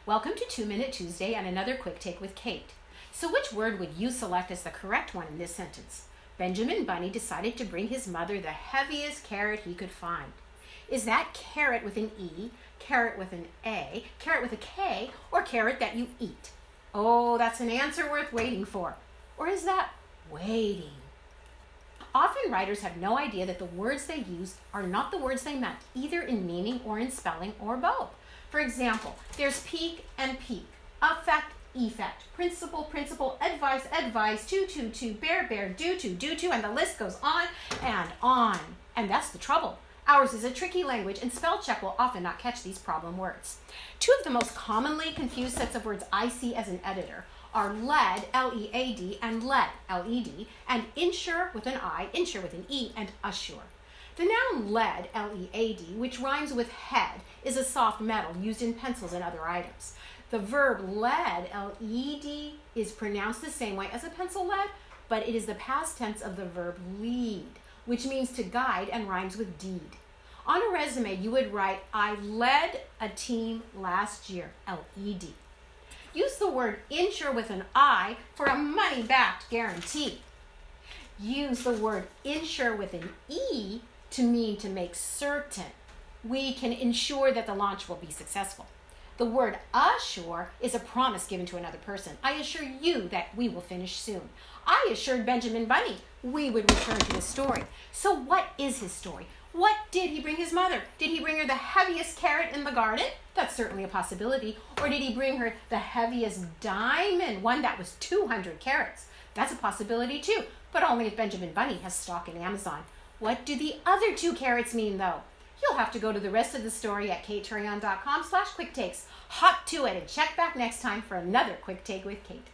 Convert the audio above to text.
Welcome to 2-Minute Tuesday and another quick take with Cate. So which word would you select as the correct one in this sentence? Benjamin Bunny decided to bring his mother the heaviest carrot he could find. Is that carrot with an E, carrot with an A, carrot with a K, or carrot that you eat? Oh, that's an answer worth waiting for. Or is that waiting? Often writers have no idea that the words they used are not the words they meant, either in meaning or in spelling or both. For example, there's pique and peak, affect, effect, principle, advice, to, bear, do to, and the list goes on and on. And that's the trouble. Ours is a tricky language, and spell check will often not catch these problem words. Two of the most commonly confused sets of words I see as an editor are lead, L-E-A-D, and lead, L-E-D, and insure with an I, insure with an E, and assure. The noun lead, L-E-A-D, which rhymes with head, is a soft metal used in pencils and other items. The verb lead, L-E-D, is pronounced the same way as a pencil lead, but it is the past tense of the verb lead, which means to guide and rhymes with deed. On a resume, you would write, I led a team last year, L-E-D. Use the word insure with an I for a money-backed guarantee. Use the word insure with an E to mean to make certain. We can ensure that the launch will be successful. The word assure is a promise given to another person. I assure you that we will finish soon. I assured Benjamin Bunny we would return to his story. So what is his story? What did he bring his mother? Did he bring her the heaviest carrot in the garden? That's certainly a possibility. Or did he bring her the heaviest diamond, one that was 200 carats? That's a possibility too, but only if Benjamin Bunny has stock in Amazon. What do the other 2 carats mean though? You'll have to go to the rest of the story at Touryan.com/quicktakes. Hop to it and check back next time for another quick take with Cate.